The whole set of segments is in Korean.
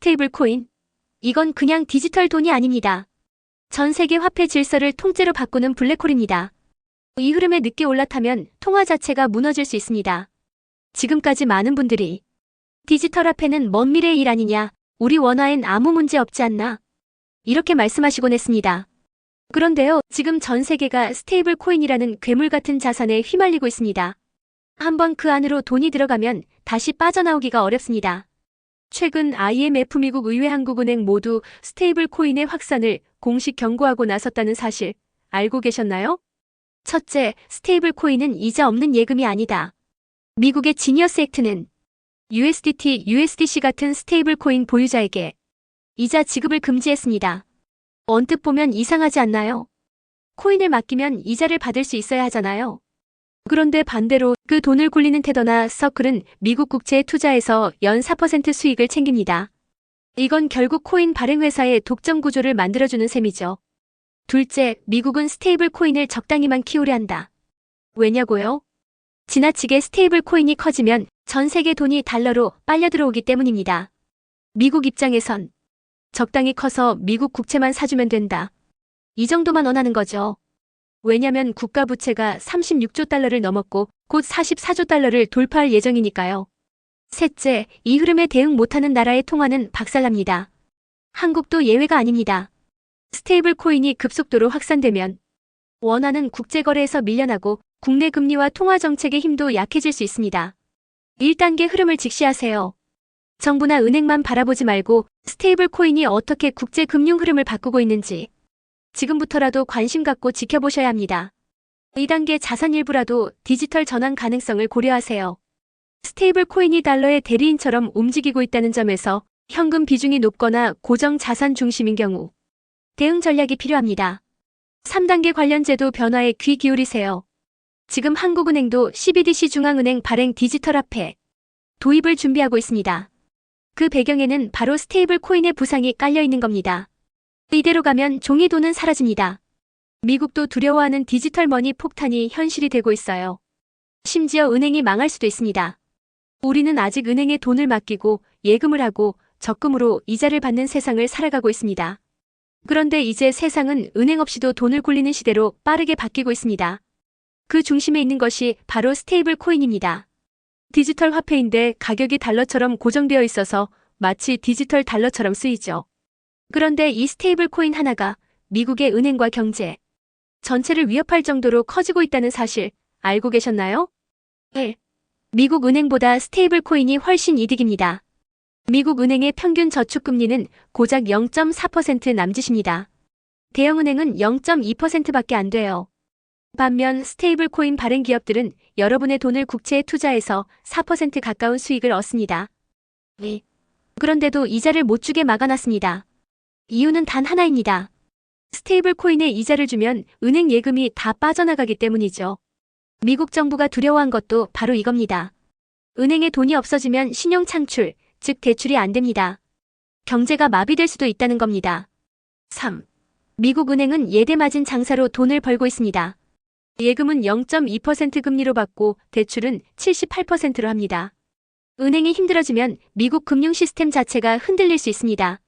스테이블 코인. 이건 그냥 디지털 돈이 아닙니다. 전 세계 화폐 질서를 통째로 바꾸는 블랙홀입니다. 이 흐름에 늦게 올라타면 통화 자체가 무너질 수 있습니다. 지금까지 많은 분들이 디지털 화폐는 먼 미래의 일 아니냐, 우리 원화엔 아무 문제 없지 않나, 이렇게 말씀하시곤 했습니다. 그런데요, 지금 전 세계가 스테이블 코인이라는 괴물 같은 자산에 휘말리고 있습니다. 한번 그 안으로 돈이 들어가면 다시 빠져나오기가 어렵습니다. 최근 IMF, 미국 의회, 한국은행 모두 스테이블 코인의 확산을 공식 경고하고 나섰다는 사실 알고 계셨나요? 첫째, 스테이블 코인은 이자 없는 예금이 아니다. 미국의 지니어스 액트는 USDT, USDC 같은 스테이블 코인 보유자에게 이자 지급을 금지했습니다. 언뜻 보면 이상하지 않나요? 코인을 맡기면 이자를 받을 수 있어야 하잖아요. 그런데 반대로 그 돈을 굴리는 테더나 서클은 미국 국채에 투자해서 연 4% 수익을 챙깁니다. 이건 결국 코인 발행회사의 독점 구조를 만들어주는 셈이죠. 둘째, 미국은 스테이블 코인을 적당히만 키우려 한다. 왜냐고요? 지나치게 스테이블 코인이 커지면 전 세계 돈이 달러로 빨려 들어오기 때문입니다. 미국 입장에선 적당히 커서 미국 국채만 사주면 된다, 이 정도만 원하는 거죠. 왜냐면 국가 부채가 36조 달러를 넘었고 곧 44조 달러를 돌파할 예정이니까요. 셋째, 이 흐름에 대응 못하는 나라의 통화는 박살납니다. 한국도 예외가 아닙니다. 스테이블 코인이 급속도로 확산되면 원화는 국제거래에서 밀려나고 국내 금리와 통화 정책의 힘도 약해질 수 있습니다. 1단계 흐름을 직시하세요. 정부나 은행만 바라보지 말고 스테이블 코인이 어떻게 국제 금융 흐름을 바꾸고 있는지 지금부터라도 관심 갖고 지켜보셔야 합니다. 2단계 자산 일부라도 디지털 전환 가능성을 고려하세요. 스테이블 코인이 달러의 대리인처럼 움직이고 있다는 점에서 현금 비중이 높거나 고정 자산 중심인 경우 대응 전략이 필요합니다. 3단계 관련 제도 변화에 귀 기울이세요. 지금 한국은행도 CBDC 중앙은행 발행 디지털 화폐 도입을 준비하고 있습니다. 그 배경에는 바로 스테이블 코인의 부상이 깔려 있는 겁니다. 이대로 가면 종이 돈은 사라집니다. 미국도 두려워하는 디지털 머니 폭탄이 현실이 되고 있어요. 심지어 은행이 망할 수도 있습니다. 우리는 아직 은행에 돈을 맡기고 예금을 하고 적금으로 이자를 받는 세상을 살아가고 있습니다. 그런데 이제 세상은 은행 없이도 돈을 굴리는 시대로 빠르게 바뀌고 있습니다. 그 중심에 있는 것이 바로 스테이블 코인입니다. 디지털 화폐인데 가격이 달러처럼 고정되어 있어서 마치 디지털 달러처럼 쓰이죠. 그런데 이 스테이블 코인 하나가 미국의 은행과 경제 전체를 위협할 정도로 커지고 있다는 사실 알고 계셨나요? 1. 미국 은행보다 스테이블 코인이 훨씬 이득입니다. 미국 은행의 평균 저축금리는 고작 0.4% 남짓입니다. 대형은행은 0.2%밖에 안 돼요. 반면 스테이블 코인 발행 기업들은 여러분의 돈을 국채에 투자해서 4% 가까운 수익을 얻습니다. 그런데도 이자를 못 주게 막아놨습니다. 이유는 단 하나입니다. 스테이블 코인에 이자를 주면 은행 예금이 다 빠져나가기 때문이죠. 미국 정부가 두려워한 것도 바로 이겁니다. 은행에 돈이 없어지면 신용 창출, 즉 대출이 안 됩니다. 경제가 마비될 수도 있다는 겁니다. 3. 미국 은행은 예대마진 장사로 돈을 벌고 있습니다. 예금은 0.2% 금리로 받고 대출은 78%로 합니다. 은행이 힘들어지면 미국 금융 시스템 자체가 흔들릴 수 있습니다.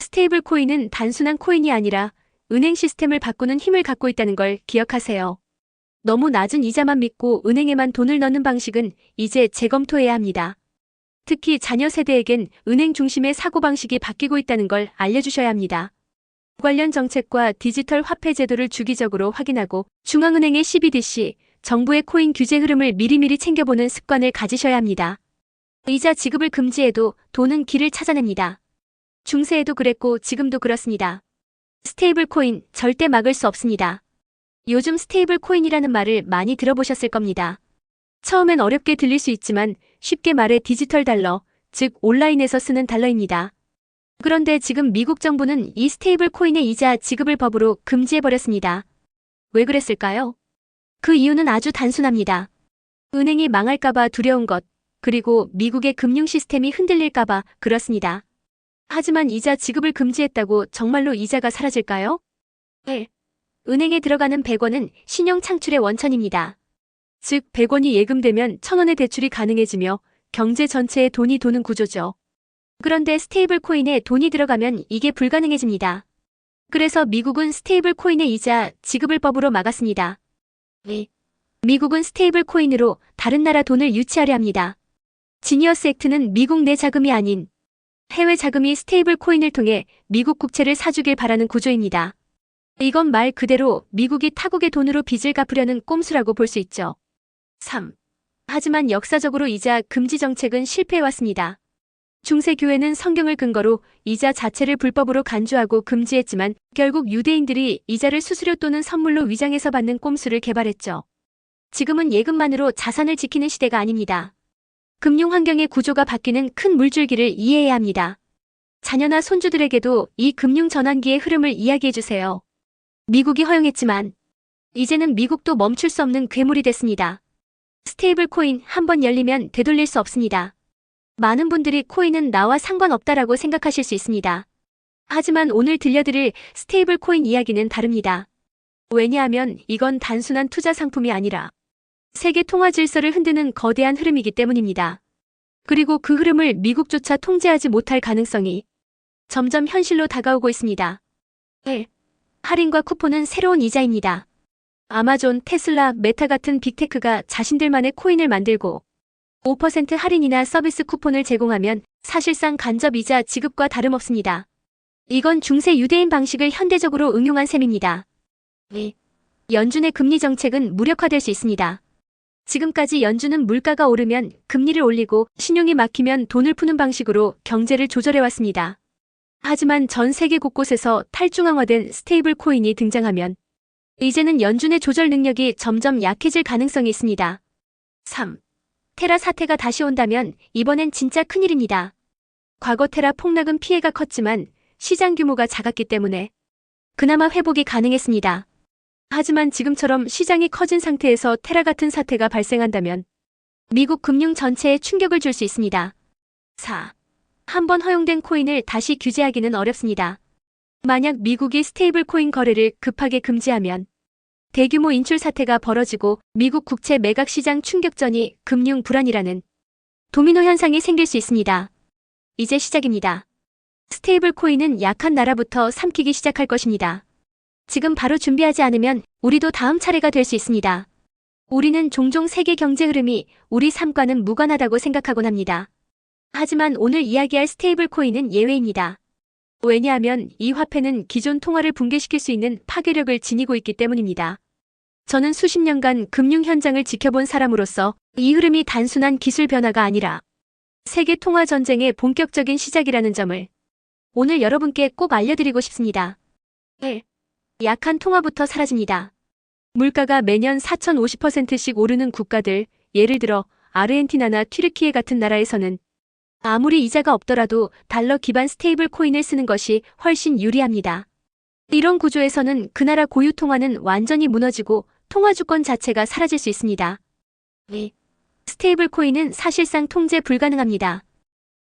스테이블 코인은 단순한 코인이 아니라 은행 시스템을 바꾸는 힘을 갖고 있다는 걸 기억하세요. 너무 낮은 이자만 믿고 은행에만 돈을 넣는 방식은 이제 재검토해야 합니다. 특히 자녀 세대에겐 은행 중심의 사고방식이 바뀌고 있다는 걸 알려주셔야 합니다. 관련 정책과 디지털 화폐 제도를 주기적으로 확인하고 중앙은행의 CBDC, 정부의 코인 규제 흐름을 미리미리 챙겨보는 습관을 가지셔야 합니다. 이자 지급을 금지해도 돈은 길을 찾아냅니다. 중세에도 그랬고 지금도 그렇습니다. 스테이블 코인 절대 막을 수 없습니다. 요즘 스테이블 코인이라는 말을 많이 들어보셨을 겁니다. 처음엔 어렵게 들릴 수 있지만 쉽게 말해 디지털 달러, 즉 온라인에서 쓰는 달러입니다. 그런데 지금 미국 정부는 이 스테이블 코인의 이자 지급을 법으로 금지해버렸습니다. 왜 그랬을까요? 그 이유는 아주 단순합니다. 은행이 망할까봐 두려운 것, 그리고 미국의 금융 시스템이 흔들릴까봐 그렇습니다. 하지만 이자 지급을 금지했다고 정말로 이자가 사라질까요? 1. 은행에 들어가는 100원은 신용 창출의 원천입니다. 즉 100원이 예금되면 1000원의 대출이 가능해지며 경제 전체에 돈이 도는 구조죠. 그런데 스테이블 코인에 돈이 들어가면 이게 불가능해집니다. 그래서 미국은 스테이블 코인의 이자 지급을 법으로 막았습니다. 미국은 스테이블 코인으로 다른 나라 돈을 유치하려 합니다. 지니어스 액트는 미국 내 자금이 아닌 해외 자금이 스테이블 코인을 통해 미국 국채를 사주길 바라는 구조입니다. 이건 말 그대로 미국이 타국의 돈으로 빚을 갚으려는 꼼수라고 볼 수 있죠. 3. 하지만 역사적으로 이자 금지 정책은 실패해왔습니다. 중세교회는 성경을 근거로 이자 자체를 불법으로 간주하고 금지했지만 결국 유대인들이 이자를 수수료 또는 선물로 위장해서 받는 꼼수를 개발했죠. 지금은 예금만으로 자산을 지키는 시대가 아닙니다. 금융 환경의 구조가 바뀌는 큰 물줄기를 이해해야 합니다. 자녀나 손주들에게도 이 금융 전환기의 흐름을 이야기해주세요. 미국이 허용했지만 이제는 미국도 멈출 수 없는 괴물이 됐습니다. 스테이블 코인 한번 열리면 되돌릴 수 없습니다. 많은 분들이 코인은 나와 상관없다라고 생각하실 수 있습니다. 하지만 오늘 들려드릴 스테이블 코인 이야기는 다릅니다. 왜냐하면 이건 단순한 투자 상품이 아니라 세계 통화 질서를 흔드는 거대한 흐름이기 때문입니다. 그리고 그 흐름을 미국조차 통제하지 못할 가능성이 점점 현실로 다가오고 있습니다. 1. 할인과 쿠폰은 새로운 이자입니다. 아마존, 테슬라, 메타 같은 빅테크가 자신들만의 코인을 만들고 5% 할인이나 서비스 쿠폰을 제공하면 사실상 간접 이자 지급과 다름없습니다. 이건 중세 유대인 방식을 현대적으로 응용한 셈입니다. 2. 연준의 금리 정책은 무력화될 수 있습니다. 지금까지 연준은 물가가 오르면 금리를 올리고 신용이 막히면 돈을 푸는 방식으로 경제를 조절해왔습니다. 하지만 전 세계 곳곳에서 탈중앙화된 스테이블 코인이 등장하면 이제는 연준의 조절 능력이 점점 약해질 가능성이 있습니다. 3. 테라 사태가 다시 온다면 이번엔 진짜 큰일입니다. 과거 테라 폭락은 피해가 컸지만 시장 규모가 작았기 때문에 그나마 회복이 가능했습니다. 하지만 지금처럼 시장이 커진 상태에서 테라 같은 사태가 발생한다면 미국 금융 전체에 충격을 줄 수 있습니다. 4. 한번 허용된 코인을 다시 규제하기는 어렵습니다. 만약 미국이 스테이블 코인 거래를 급하게 금지하면 대규모 인출 사태가 벌어지고 미국 국채 매각 시장 충격전이 금융 불안이라는 도미노 현상이 생길 수 있습니다. 이제 시작입니다. 스테이블 코인은 약한 나라부터 삼키기 시작할 것입니다. 지금 바로 준비하지 않으면 우리도 다음 차례가 될 수 있습니다. 우리는 종종 세계 경제 흐름이 우리 삶과는 무관하다고 생각하곤 합니다. 하지만 오늘 이야기할 스테이블 코인은 예외입니다. 왜냐하면 이 화폐는 기존 통화를 붕괴시킬 수 있는 파괴력을 지니고 있기 때문입니다. 저는 수십 년간 금융 현장을 지켜본 사람으로서 이 흐름이 단순한 기술 변화가 아니라 세계 통화 전쟁의 본격적인 시작이라는 점을 오늘 여러분께 꼭 알려드리고 싶습니다. 1. 약한 통화부터 사라집니다. 물가가 매년 4,050%씩 오르는 국가들, 예를 들어 아르헨티나나 튀르키예 같은 나라에서는 아무리 이자가 없더라도 달러 기반 스테이블 코인을 쓰는 것이 훨씬 유리합니다. 이런 구조에서는 그 나라 고유 통화는 완전히 무너지고 통화 주권 자체가 사라질 수 있습니다. 2. 스테이블 코인은 사실상 통제 불가능합니다.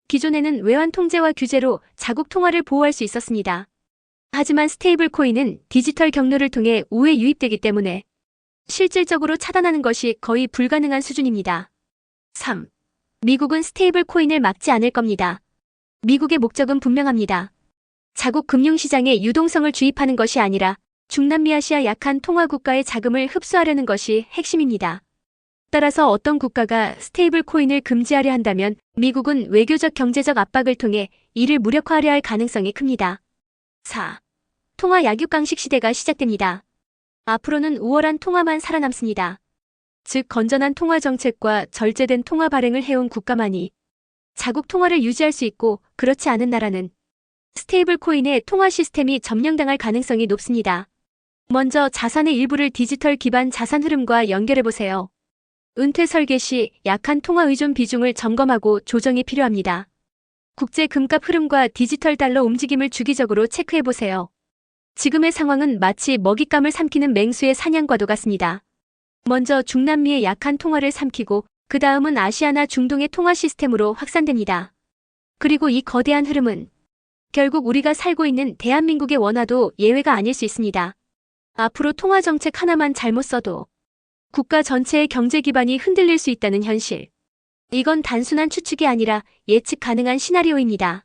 기존에는 외환 통제와 규제로 자국 통화를 보호할 수 있었습니다. 하지만 스테이블 코인은 디지털 경로를 통해 우회 유입되기 때문에 실질적으로 차단하는 것이 거의 불가능한 수준입니다. 3. 미국은 스테이블 코인을 막지 않을 겁니다. 미국의 목적은 분명합니다. 자국 금융시장에 유동성을 주입하는 것이 아니라 중남미아시아 약한 통화 국가의 자금을 흡수하려는 것이 핵심입니다. 따라서 어떤 국가가 스테이블 코인을 금지하려 한다면 미국은 외교적 경제적 압박을 통해 이를 무력화하려 할 가능성이 큽니다. 4. 통화 약육강식 시대가 시작됩니다. 앞으로는 우월한 통화만 살아남습니다. 즉 건전한 통화 정책과 절제된 통화 발행을 해온 국가만이 자국 통화를 유지할 수 있고 그렇지 않은 나라는 스테이블 코인의 통화 시스템이 점령당할 가능성이 높습니다. 먼저 자산의 일부를 디지털 기반 자산 흐름과 연결해보세요. 은퇴 설계 시 약한 통화 의존 비중을 점검하고 조정이 필요합니다. 국제 금값 흐름과 디지털 달러 움직임을 주기적으로 체크해보세요. 지금의 상황은 마치 먹잇감을 삼키는 맹수의 사냥과도 같습니다. 먼저 중남미의 약한 통화를 삼키고 그 다음은 아시아나 중동의 통화 시스템으로 확산됩니다. 그리고 이 거대한 흐름은 결국 우리가 살고 있는 대한민국의 원화도 예외가 아닐 수 있습니다. 앞으로 통화 정책 하나만 잘못 써도 국가 전체의 경제 기반이 흔들릴 수 있다는 현실. 이건 단순한 추측이 아니라 예측 가능한 시나리오입니다.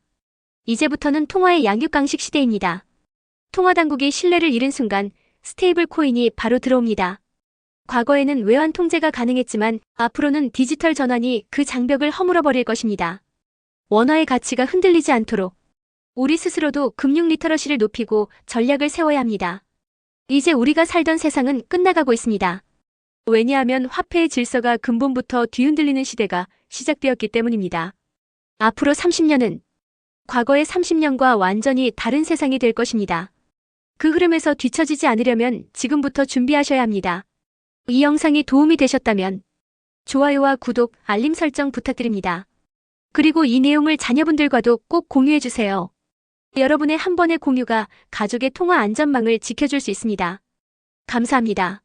이제부터는 통화의 양육강식 시대입니다. 통화 당국이 신뢰를 잃은 순간 스테이블 코인이 바로 들어옵니다. 과거에는 외환 통제가 가능했지만 앞으로는 디지털 전환이 그 장벽을 허물어버릴 것입니다. 원화의 가치가 흔들리지 않도록 우리 스스로도 금융 리터러시를 높이고 전략을 세워야 합니다. 이제 우리가 살던 세상은 끝나가고 있습니다. 왜냐하면 화폐의 질서가 근본부터 뒤흔들리는 시대가 시작되었기 때문입니다. 앞으로 30년은 과거의 30년과 완전히 다른 세상이 될 것입니다. 그 흐름에서 뒤처지지 않으려면 지금부터 준비하셔야 합니다. 이 영상이 도움이 되셨다면 좋아요와 구독, 알림 설정 부탁드립니다. 그리고 이 내용을 자녀분들과도 꼭 공유해주세요. 여러분의 한 번의 공유가 가족의 통화 안전망을 지켜줄 수 있습니다. 감사합니다.